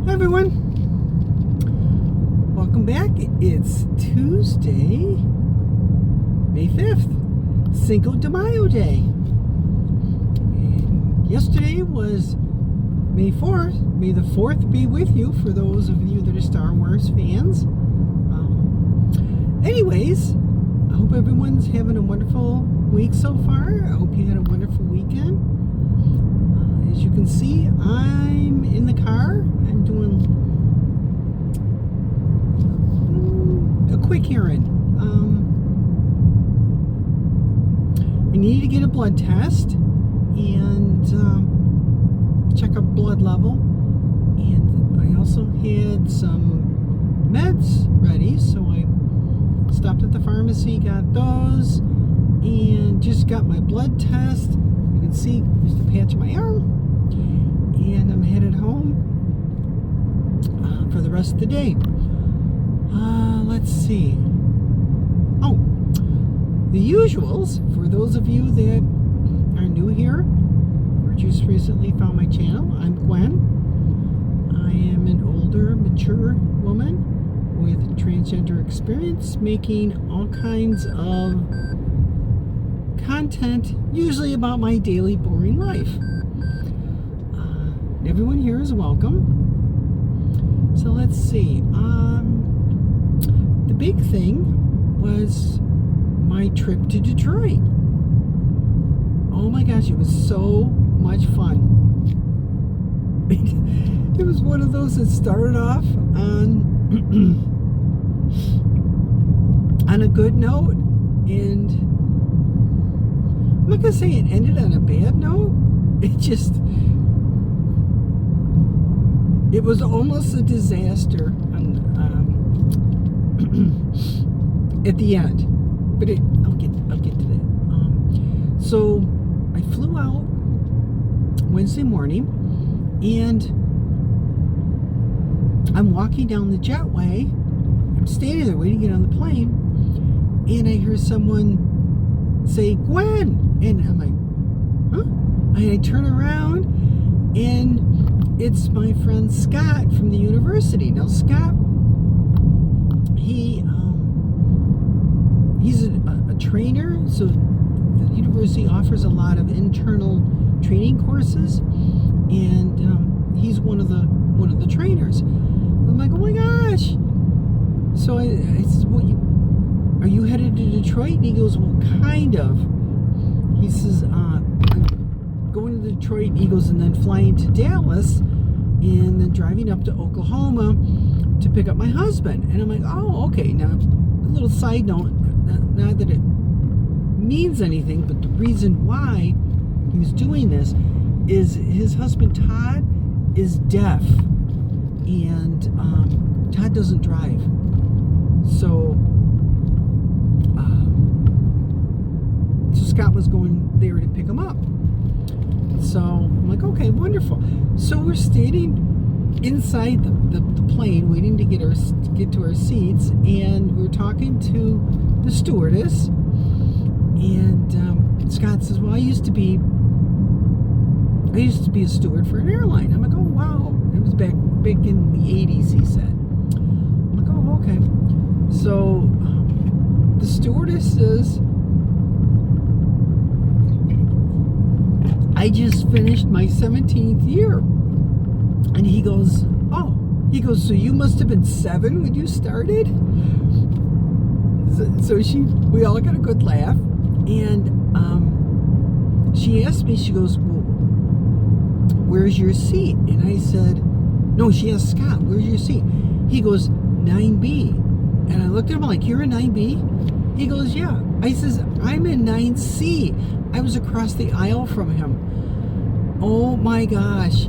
Hi everyone, welcome back. It's Tuesday, May 5th, Cinco de Mayo Day. And yesterday was May 4th. May the 4th be with you for those of you that are Star Wars fans. Anyways, I hope everyone's having a wonderful week so far. I hope you had a wonderful weekend. As you can see, I'm in the car. I'm doing a quick errand. I need to get a blood test and check a blood level. And I also had some meds ready, so I stopped at the pharmacy, got those, and just got my blood test. You can see just a patch of my arm. And I'm headed home for the rest of the day. Let's see. Oh, the usuals for those of you that are new here or just recently found my channel. I'm Gwen. I am an older, mature woman with transgender experience, making all kinds of content, usually about my daily boring life. Everyone here is welcome. So let's see. The big thing was my trip to Detroit. Oh my gosh, it was so much fun. It was one of those that started off on on a good note, and I'm not gonna say it ended on a bad note. It was almost a disaster at the end, but I'll get to that. So I flew out Wednesday morning, and I'm walking down the jetway. I'm standing there waiting to get on the plane, and I hear someone say, "Gwen," and I'm like, "Huh?" And I turn around, and it's my friend Scott from the university. Now Scott, he's a trainer, so the university offers a lot of internal training courses, and he's one of the trainers. I'm like, oh my gosh! So I said, well, are you headed to Detroit? And he goes, well, kind of. He says, I'm going to Detroit, and he goes, and then flying to Dallas, and then driving up to Oklahoma to pick up my husband. And I'm like, oh, okay. Now, a little side note, not that it means anything, but the reason why he was doing this is his husband, Todd, is deaf, and Todd doesn't drive. So Scott was going there to pick him up. So I'm like, okay, wonderful. So we're standing inside the plane waiting to get to our seats, and we're talking to the stewardess, and Scott says, well, I used to be a steward for an airline. I'm like, oh wow, it was back in the 80s, he said. I'm like, oh, okay. So the stewardess says, I just finished my 17th year. And he goes, so you must have been 7 when you started? So we all got a good laugh. And she asked me, she goes, well, where's your seat? And I said, no, she asked Scott, where's your seat? He goes, 9B. And I looked at him like, you're in 9B? He goes, yeah. I says, I'm in 9C. I was across the aisle from him. Oh my gosh.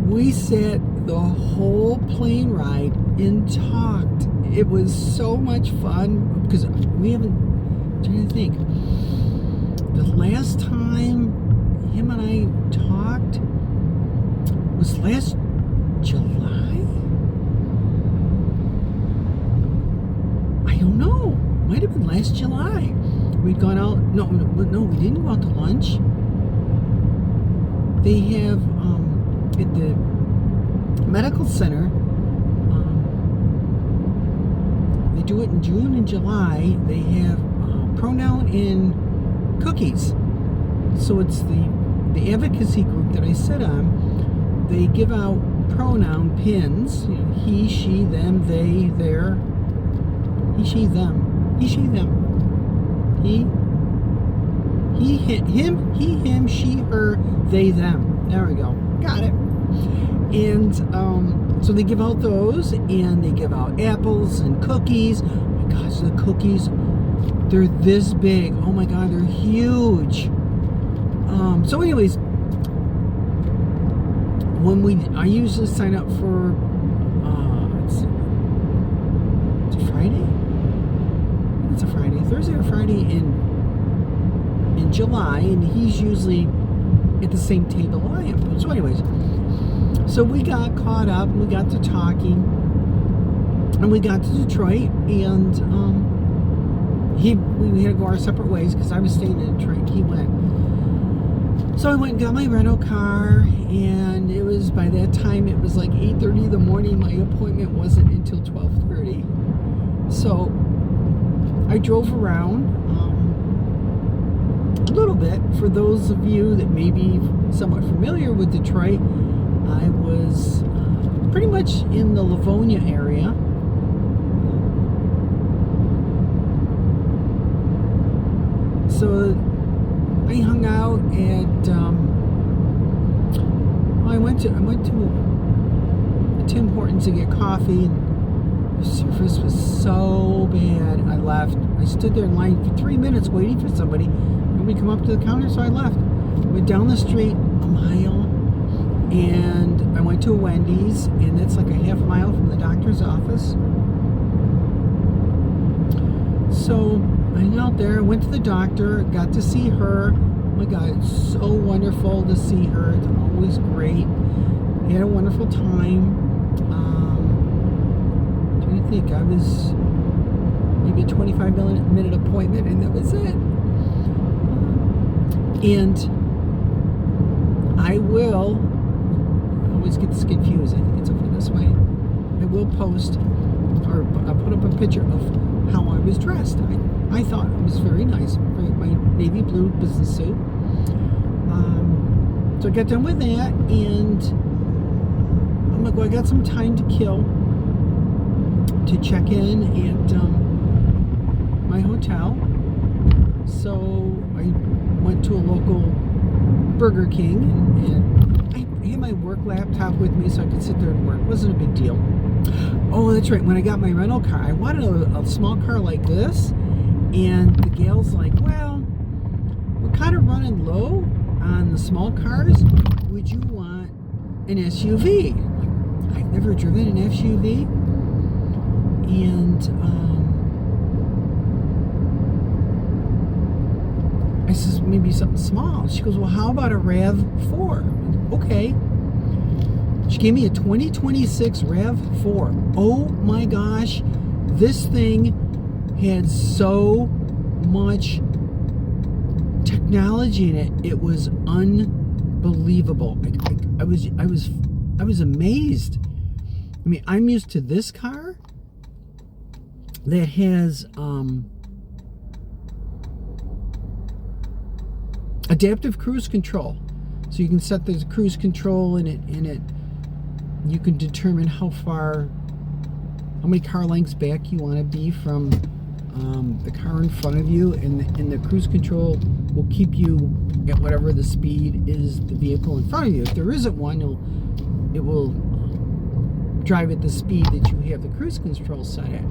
We sat the whole plane ride and talked. It was so much fun because I'm trying to think. The last time him and I talked was last July? I don't know. Might have been last July. We'd gone out. No, we didn't go out to lunch. They have at the medical center. They do it in June and July. They have pronoun in cookies. So it's the advocacy group that I sit on. They give out pronoun pins. You know, he, she, them, they, their. He, she, them. He, she, them. He, him, he, him, she, her, they, them. There we go. Got it. And so they give out those, and they give out apples and cookies. Oh my gosh, the cookies, they're this big. Oh my God, they're huge. So anyways, I usually sign up for, it's a Friday? It's a Friday, Thursday or Friday in July, and he's usually at the same table I am. So anyways, so we got caught up, and we got to talking, and we got to Detroit, and we had to go our separate ways because I was staying in Detroit, he went. So I went and got my rental car, and it was, by that time, it was like 8:30 in the morning. My appointment wasn't until 12:30. So I drove around a little bit. For those of you that may be somewhat familiar with Detroit, I was pretty much in the Livonia area. So I hung out at I went to Tim Hortons to get coffee, and the service was so bad. I left. I stood there in line for 3 minutes waiting for somebody. Nobody come up to the counter, so I left. Went down the street a mile, and I went to a Wendy's, and it's like a half mile from the doctor's office. So I hung out there, went to the doctor, got to see her. Oh my God, it's so wonderful to see her. It's always great. We had a wonderful time. Do you think I was maybe a 25-minute appointment, and that was it? And I always get this confused. I think it's over this way. I will post, or I'll put up a picture of how I was dressed. I thought it was very nice. My navy blue business suit. So I got done with that, and I'm like, well, I got some time to kill to check in at my hotel. So I went to a local Burger King, and I had my work laptop with me so I could sit there and work. It wasn't a big deal. Oh, that's right. When I got my rental car, I wanted a small car like this, and the gal's like, well, we're kind of running low on the small cars. Would you want an SUV? Like, I've never driven an SUV, and I says, maybe something small. She goes, well, how about a RAV4? Okay. She gave me a 2026 RAV4. Oh my gosh, this thing had so much technology in it. It was unbelievable. I was amazed. I mean, I'm used to this car that has adaptive cruise control. So you can set the cruise control in it. You can determine how many car lengths back you want to be from the car in front of you, and the cruise control will keep you at whatever the speed is the vehicle in front of you. If there isn't one, it will drive at the speed that you have the cruise control set at.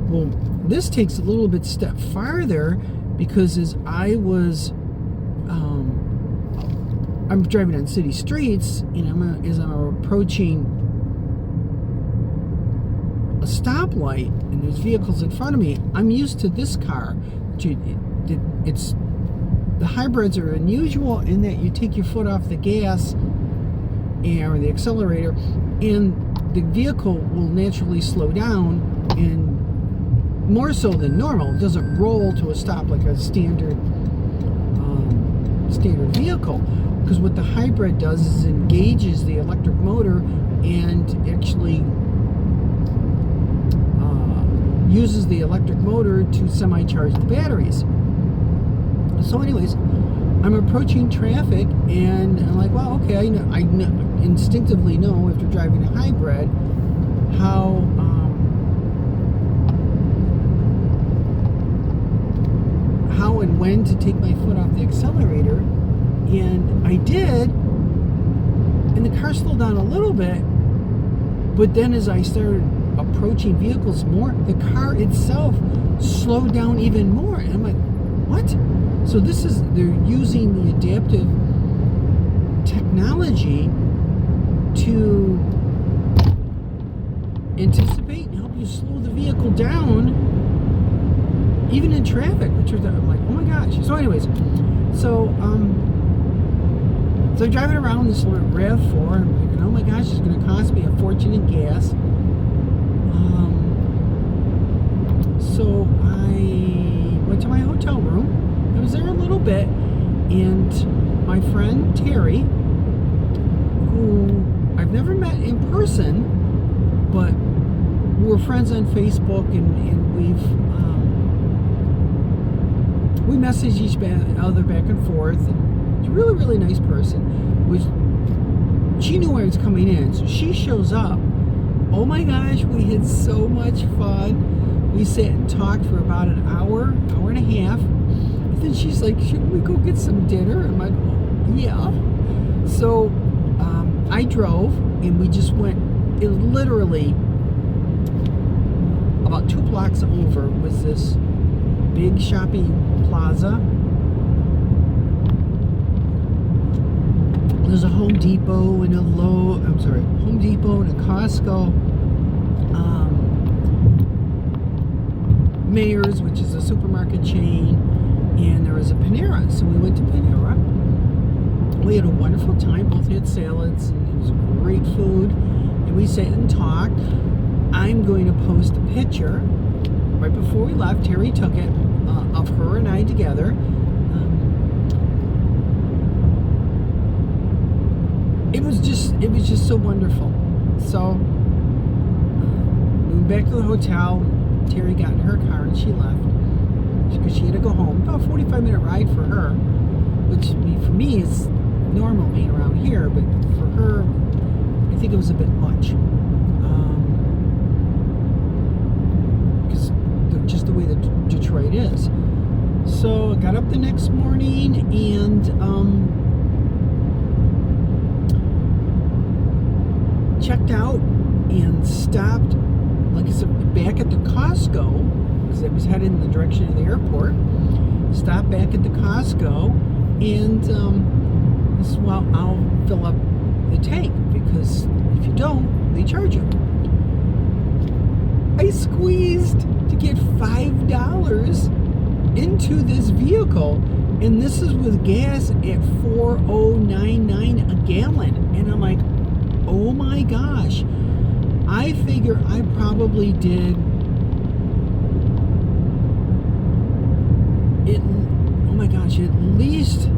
Well, this takes a little bit step farther, because as I'm driving on city streets, and as I'm approaching a stoplight and there's vehicles in front of me, I'm used to this car. The hybrids are unusual in that you take your foot off the gas or the accelerator, and the vehicle will naturally slow down, and more so than normal. It doesn't roll to a stop like a standard vehicle, because what the hybrid does is engages the electric motor, and uses the electric motor to semi-charge the batteries. So anyways, I'm approaching traffic, and I'm like, well, okay, I instinctively know after driving a hybrid how and when to take my foot off the accelerator, and I did, and the car slowed down a little bit, but then as I started approaching vehicles more, the car itself slowed down even more, and I'm like, what? So they're using the adaptive technology to anticipate and help you slow the vehicle down even in traffic, which was, I'm like, oh my gosh. So anyways, so I'm driving around this little RAV4, and I'm thinking, oh my gosh, it's going to cost me a fortune in gas. So I went to my hotel room. I was there a little bit, and my friend Terry, who I've never met in person, but we're friends on Facebook, and we message each other back and forth, and she's a really, really nice person. She knew I was coming in, so she shows up. Oh my gosh, we had so much fun. We sat and talked for about an hour and a half. And then she's like, shouldn't we go get some dinner? I'm like, oh, yeah. So I drove, and we just went, it literally about 2 blocks over was this big shopping plaza. There's a Home Depot and a Home Depot and a Costco, Mayors, which is a supermarket chain, and there was a Panera. So we went to Panera. We had a wonderful time. Both had salads, and it was great food. And we sat and talked. I'm going to post a picture. Right before we left, Terry took it of her and I together. It was just so wonderful. So we went back to the hotel. Terry got in her car and she left because she had to go home. About a 45-minute ride for her, which for me is normal being around here, but for her, I think it was a bit much. Because just the way that Detroit is. So I got up the next morning and checked out and stopped, like I said, back at the Costco, because I was headed in the direction of the airport. Stopped back at the Costco, and I'll fill up the tank, because if you don't, they charge you. I squeezed to get $5 into this vehicle, and this is with gas at $4.099 a gallon, and I'm like, oh my gosh. I figure I probably did it, oh my gosh, at least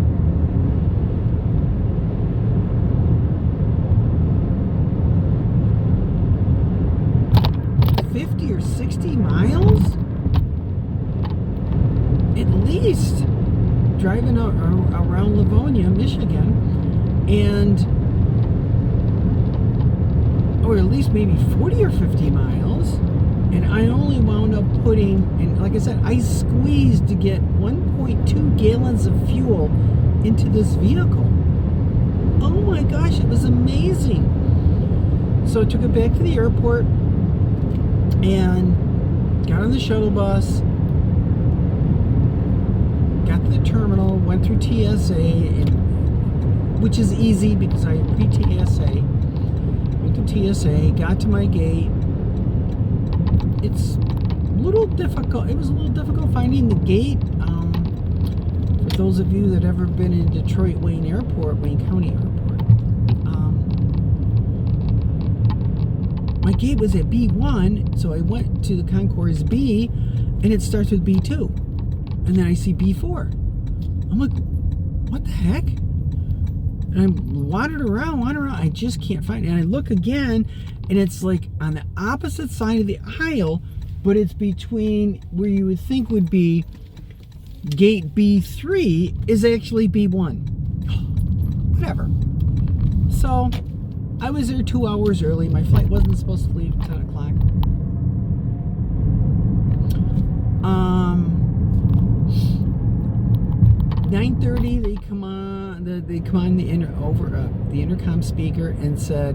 $50 or $60 miles? At least, driving around Livonia, Michigan, or at least maybe 40 or 50 miles, and I only wound up putting, and like I said, I squeezed to get 1.2 gallons of fuel into this vehicle. Oh my gosh, it was amazing. So I took it back to the airport and got on the shuttle bus, got to the terminal, went through TSA, which is easy because I pre-TSA. TSA, got to my gate. It's a little difficult. It was a little difficult finding the gate. For those of you that have ever been in Detroit Wayne County Airport, my gate was at B1, so I went to the concourse B, and it starts with B2, and then I see B4. I'm like, what the heck? And I wandered around, I just can't find it. And I look again, and it's like on the opposite side of the aisle, but it's between where you would think would be gate B3 is actually B1. Whatever. So I was there 2 hours early. My flight wasn't supposed to leave at 10 o'clock. 9:30 they come on the intercom speaker and said,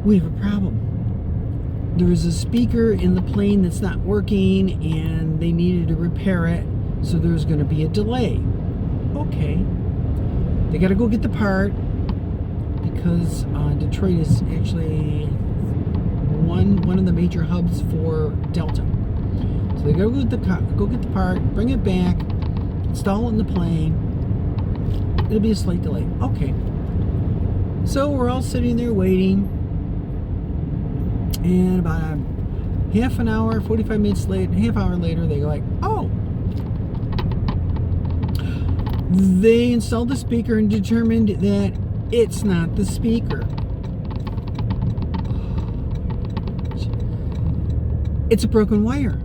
we have a problem. There is a speaker in the plane that's not working and they needed to repair it, so there's going to be a delay. Okay. They got to go get the part because Detroit is actually one of the major hubs for Delta. So they got to go get the part, bring it back, install it in the plane. It'll be a slight delay. Okay. So we're all sitting there waiting. And about a half an hour, 45 minutes later, half hour later, they go like, oh. They installed the speaker and determined that it's not the speaker. It's a broken wire.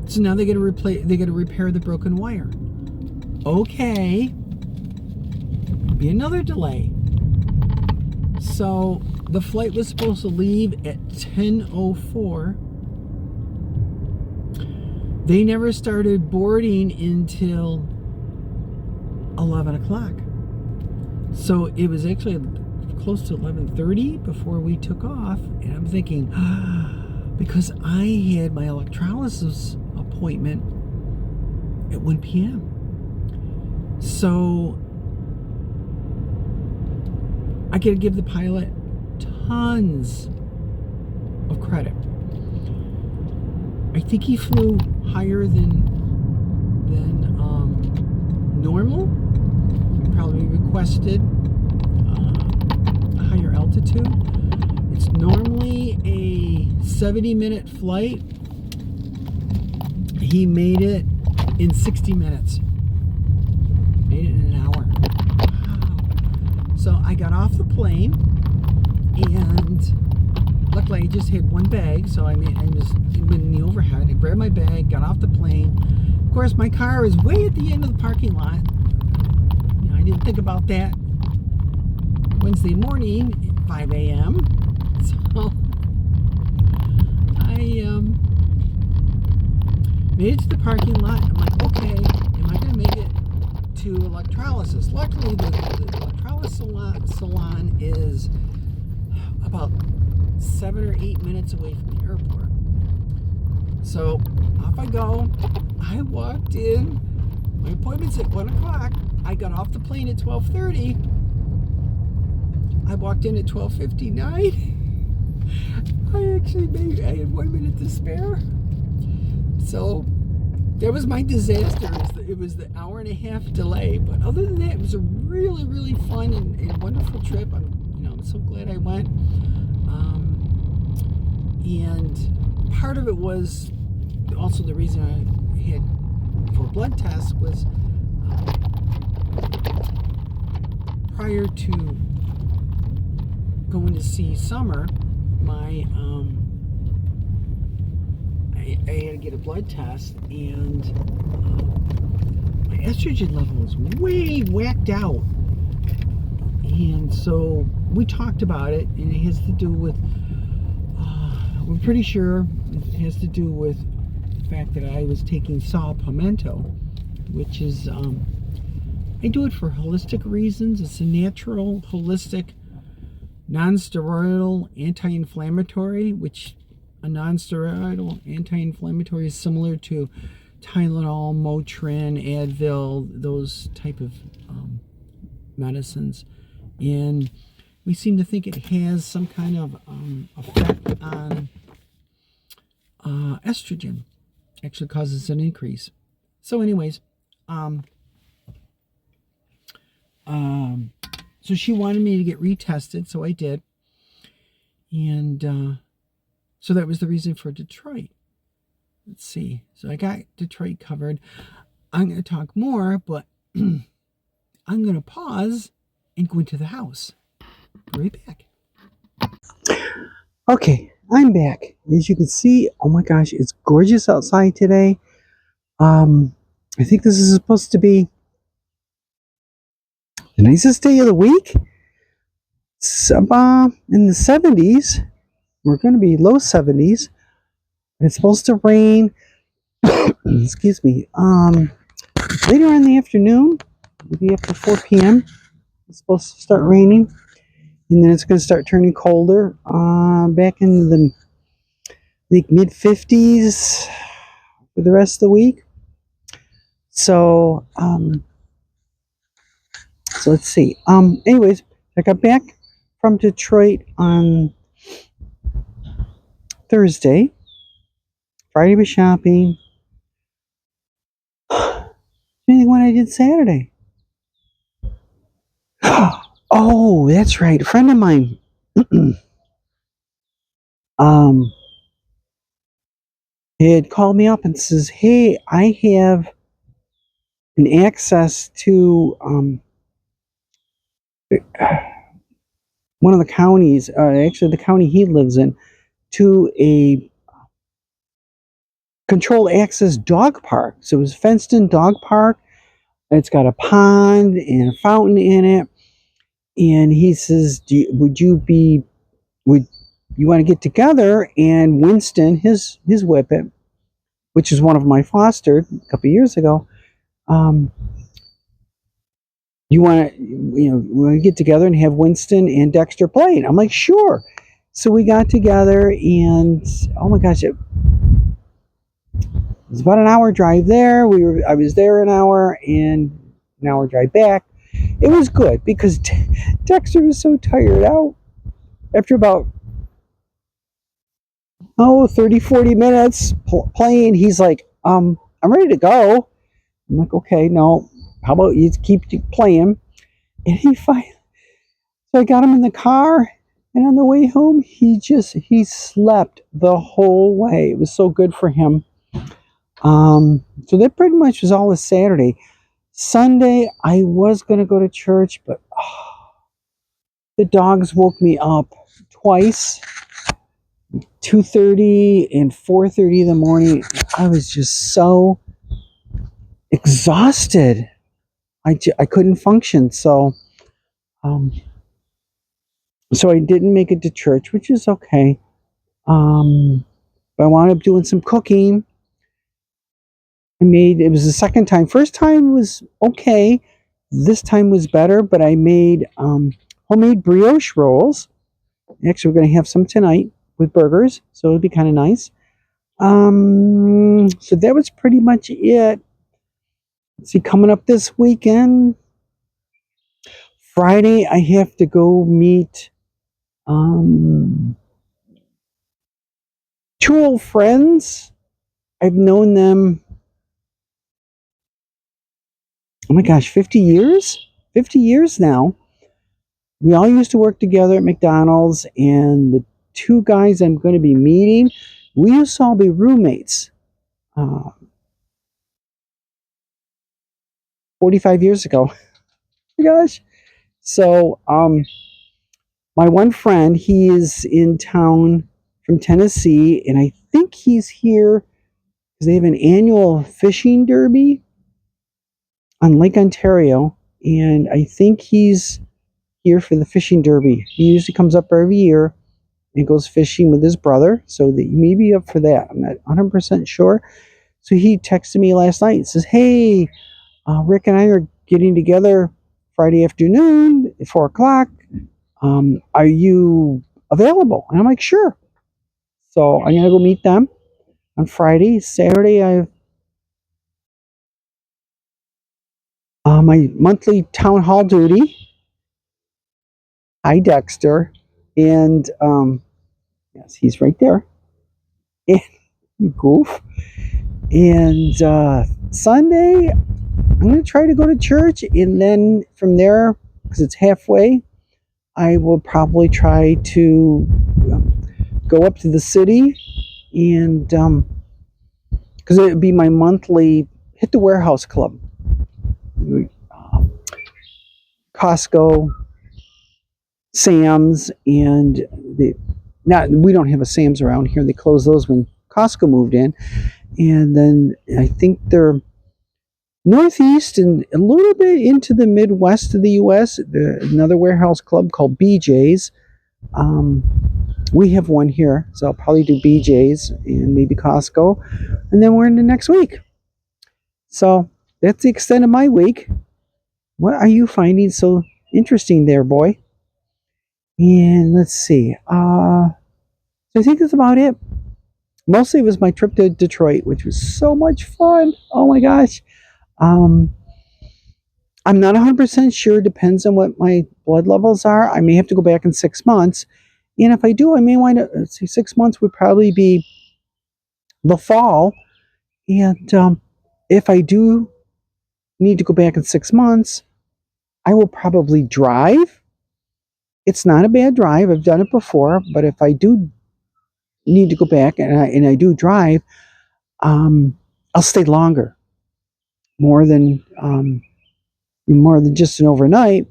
So now they got to repair the broken wire. Okay. Be another delay. So the flight was supposed to leave at 10:04. They never started boarding until 11 o'clock. So it was actually close to 11:30 before we took off. And I'm thinking, because I had my electrolysis appointment at 1 p.m. So I got to give the pilot tons of credit. I think he flew higher than normal. He probably requested a higher altitude. It's normally a 70-minute flight. He made it in 60 minutes. Made it in an hour. Wow. So I got off the plane, and luckily I just had one bag, so I was in the overhead. I grabbed my bag, got off the plane. Of course, my car is way at the end of the parking lot. You know, I didn't think about that. Wednesday morning at 5 a.m. So I made it to the parking lot. I'm like, okay, am I going to make it to electrolysis? Luckily, the electrolysis salon is about 7 or 8 minutes away from the airport. So off I go. I walked in. My appointment's at 1 o'clock. I got off the plane at 12:30. I walked in at 12:59. I had 1 minute to spare. So that was my disaster. It was the hour and a half delay. But other than that, it was a really, really fun and wonderful trip. I'm so glad I went. And part of it was also the reason I had for blood tests was prior to going to see Summer, I had to get a blood test, and my estrogen level was way whacked out. And so we talked about it, and it has to do with, we're pretty sure it has to do with the fact that I was taking saw palmetto, which is, I do it for holistic reasons. It's a natural, holistic, non-steroidal anti-inflammatory, which a non-steroidal anti-inflammatory is similar to Tylenol, Motrin, Advil, those type of medicines. And we seem to think it has some kind of effect on estrogen. Actually causes an increase. So anyways, so she wanted me to get retested, so I did. And so that was the reason for Detroit. Let's see. So I got Detroit covered. I'm going to talk more, but I'm going to pause and go into the house. Be right back. Okay, I'm back. As you can see, oh my gosh, it's gorgeous outside today. I think this is supposed to be the nicest day of the week. It's in the 70s. We're going to be low 70s. And it's supposed to rain. Excuse me. Later in the afternoon, maybe after 4 p.m., it's supposed to start raining. And then it's going to start turning colder. Back in the mid 50s for the rest of the week. So let's see. Anyways, I got back from Detroit on Thursday. Friday was shopping. Anything what I did Saturday? Oh, that's right. A friend of mine um had called me up and says, "Hey, I have an access to one of the counties, actually the county he lives in, to a controlled access dog park. So it was a fenced in dog park. It's got a pond and a fountain in it. And he says, would you want to get together?" And Winston, his whippet, which is one of my fostered a couple of years ago, you want to, we want to get together and have Winston and Dexter play. And I'm like, sure. So we got together, and oh my gosh, it was about an hour drive there. I was there an hour and an hour drive back. It was good because Dexter was so tired out after about 30, 40 minutes playing. He's like, I'm ready to go. I'm like, okay, no, how about you keep playing? And so I got him in the car, and on the way home, he slept the whole way. It was so good for him. So that pretty much was all of Saturday. Sunday, I was going to go to church, but the dogs woke me up twice, 2:30 and 4:30 in the morning. I was just so exhausted. I couldn't function. Um, so I didn't make it to church, which is okay. But I wound up doing some cooking. It was the second time. First time was okay. This time was better, but I made homemade brioche rolls. Actually, we're going to have some tonight with burgers, so it'll be kind of nice. So that was pretty much it. Let's see, coming up this weekend, Friday, I have to go meet two old friends. I've known them, oh my gosh, 50 years? 50 years now. We all used to work together at McDonald's, and the two guys I'm going to be meeting, we used to all be roommates 45 years ago. Oh my gosh. So, my one friend, he is in town from Tennessee, and I think he's here because they have an annual fishing derby on Lake Ontario, and I think he's here for the fishing derby. He usually comes up every year and goes fishing with his brother, so that he may be up for that. I'm not 100% sure. So he texted me last night and says, "Hey, Rick and I are getting together Friday afternoon at 4 o'clock. Are you available?" And I'm like, sure. So I'm going to go meet them on Friday. Saturday, I have my monthly town hall duty. Hi, Dexter. And yes, he's right there. And goof. And Sunday, I'm going to try to go to church. And then from there, because it's halfway, I will probably try to go up to the city and because it would be my monthly hit the warehouse club. Costco, Sam's, and Not we don't have a Sam's around here. They closed those when Costco moved in, and then I think they're northeast and a little bit into the Midwest of the U.S. Another warehouse club called BJ's. Um, we have one here, so I'll probably do BJ's and maybe Costco, and then we're into next week. So that's the extent of my week. What are you finding so interesting there, boy? And let's see. So I think that's about it. Mostly it was my trip to Detroit, which was so much fun. Oh my gosh. Um, I'm not 100% sure. Depends on what my blood levels are. I may have to go back in 6 months. And if I do, I may wind up, say 6 months would probably be the fall. And if I do need to go back in 6 months, I will probably drive. It's not a bad drive. I've done it before. But if I do need to go back and I do drive, I'll stay longer, more than just an overnight.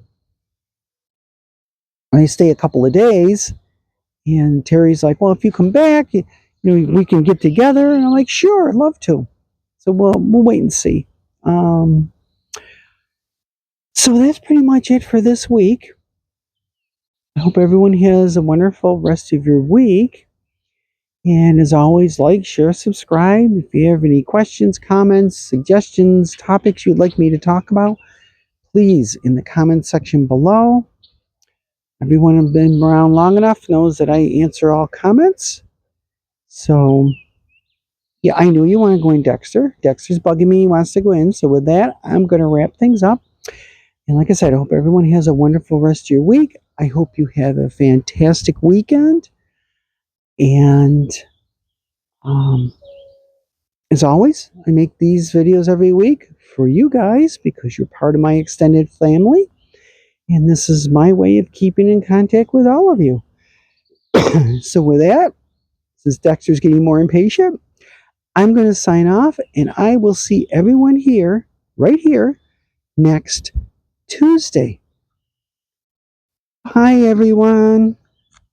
I stay a couple of days, and Terry's like, "Well, if you come back, we can get together." And I'm like, "Sure, I'd love to." So we'll wait and see. Um, so that's pretty much it for this week. I hope everyone has a wonderful rest of your week. And as always, like, share, subscribe. If you have any questions, comments, suggestions, topics you'd like me to talk about, please in the comment section below. Everyone who's been around long enough knows that I answer all comments. So, yeah, I know you want to go in Dexter. Dexter's bugging me. He wants to go in. So with that, I'm going to wrap things up. And like I said, I hope everyone has a wonderful rest of your week. I hope you have a fantastic weekend. And as always, I make these videos every week for you guys because you're part of my extended family. And this is my way of keeping in contact with all of you. So with that, since Dexter's getting more impatient, I'm going to sign off, and I will see everyone here, right here, next Tuesday. Hi, everyone.